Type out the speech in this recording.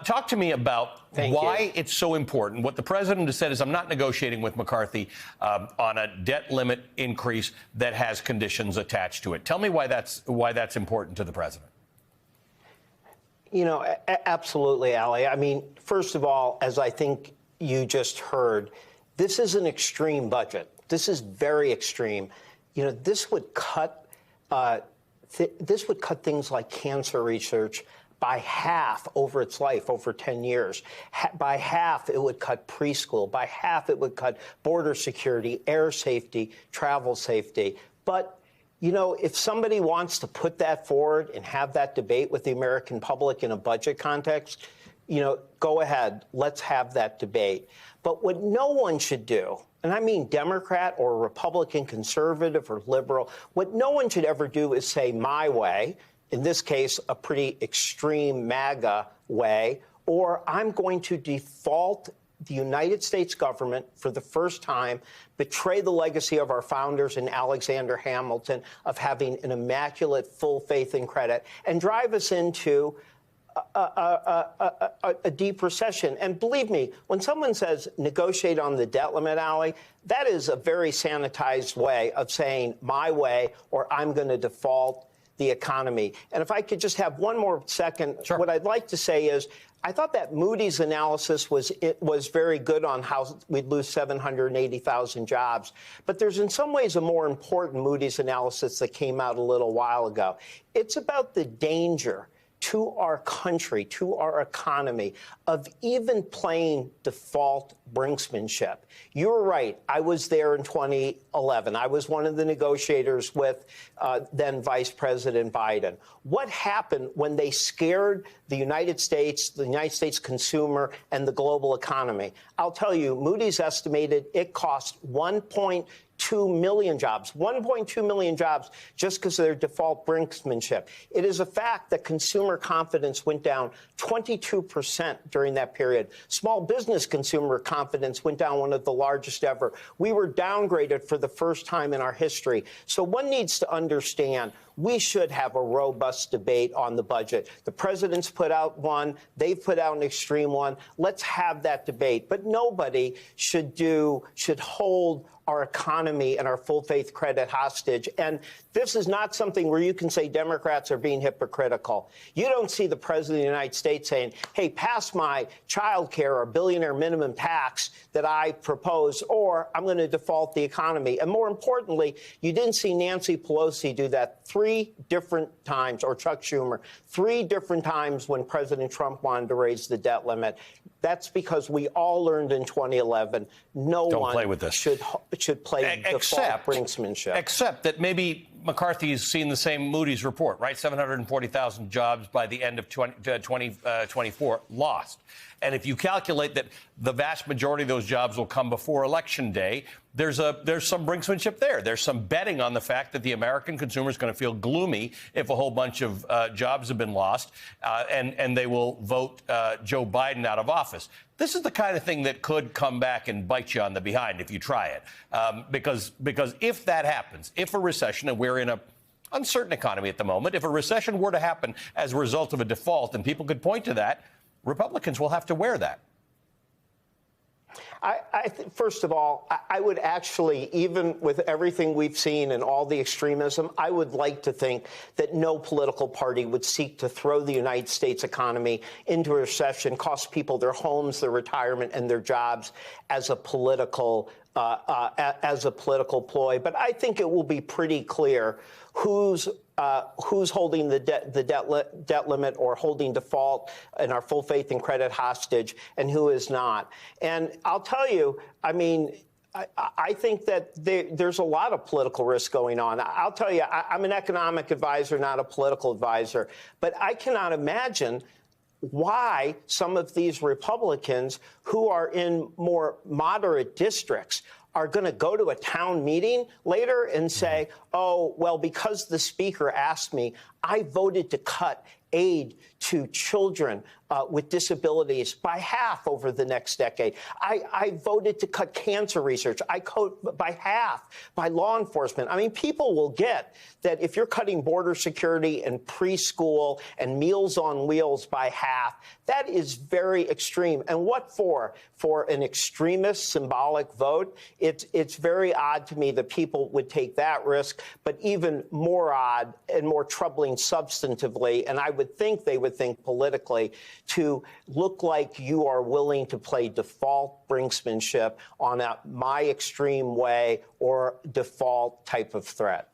Talk to me about why it's so important. What the president has said is, I'm not negotiating with McCarthy on a debt limit increase that has conditions attached to it. Tell me why that's important to the president. You know, absolutely, Ali. I mean, first of all, as I think you just heard, this is an extreme budget. This is very extreme. You know, this would cut things like cancer research by half over its life, over 10 years. By half, it would cut preschool. By half, it would cut border security, air safety, travel safety. But, you know, if somebody wants to put that forward and have that debate with the American public in a budget context, you know, go ahead. Let's have that debate. But what no one should do, and I mean Democrat or Republican, conservative or liberal, what no one should ever do is say my way, in this case, a pretty extreme MAGA way, or I'm going to default the United States government for the first time, betray the legacy of our founders and Alexander Hamilton of having an immaculate full faith and credit, and drive us into a deep recession. And believe me, when someone says negotiate on the debt limit, Ali, that is a very sanitized way of saying my way, or I'm going to default the economy. And if I could just have one more second, sure. What I'd like to say is I thought that Moody's analysis was very good on how we'd lose 780,000 jobs. But there's in some ways a more important Moody's analysis that came out a little while ago. It's about the danger to our country, to our economy, of even playing default brinksmanship. You're right. I was there in 2011. I was one of the negotiators with then Vice President Biden. What happened when they scared the United States consumer, and the global economy? I'll tell you, Moody's estimated it cost 1.2 million jobs, 1.2 million jobs just because of their default brinksmanship. It is a fact that consumer confidence went down 22% during that period. Small business consumer confidence went down one of the largest ever. We were downgraded for the first time in our history. So one needs to understand we should have a robust debate on the budget. The president's put out one. They've put out an extreme one. Let's have that debate. But nobody should hold our economy and our full faith credit hostage. And this is not something where you can say Democrats are being hypocritical. You don't see the president of the United States saying, hey, pass my child care or billionaire minimum tax that I propose, or I'm going to default the economy. And more importantly, you didn't see Nancy Pelosi do that 3 different times, or Chuck Schumer, 3 different times when President Trump wanted to raise the debt limit. That's because we all learned in 2011 no one should play default brinksmanship. Except that maybe McCarthy's seen the same Moody's report, right? 740,000 jobs by the end of 2024 lost. And if you calculate that the vast majority of those jobs will come before Election Day, there's some brinksmanship there. There's some betting on the fact that the American consumer is going to feel gloomy if a whole bunch of jobs have been lost, and they will vote Joe Biden out of office. This is the kind of thing that could come back and bite you on the behind if you try it. Because if that happens, if a recession, and we're in a uncertain economy at the moment, if a recession were to happen as a result of a default, and people could point to that, Republicans will have to wear that. First of all, I would actually, even with everything we've seen and all the extremism, I would like to think that no political party would seek to throw the United States economy into a recession, cost people their homes, their retirement, and their jobs as a political ploy. But I think it will be pretty clear who's holding the debt limit or holding default and our full faith and credit hostage, and who is not. And I'll tell you, I mean, I think that there's a lot of political risk going on. I'll tell you, I'm an economic advisor, not a political advisor, but I cannot imagine why some of these Republicans who are in more moderate districts are going to go to a town meeting later and say, oh, well, because the speaker asked me, I voted to cut aid to children with disabilities by half over the next decade. I voted to cut cancer research. I cut by half by law enforcement. I mean, people will get that if you're cutting border security and preschool and Meals on Wheels by half, that is very extreme. And what for? For an extremist symbolic vote? It's very odd to me that people would take that risk, but even more odd and more troubling substantively, and I would think they would think politically, to look like you are willing to play default brinksmanship on a my extreme way or default type of threat.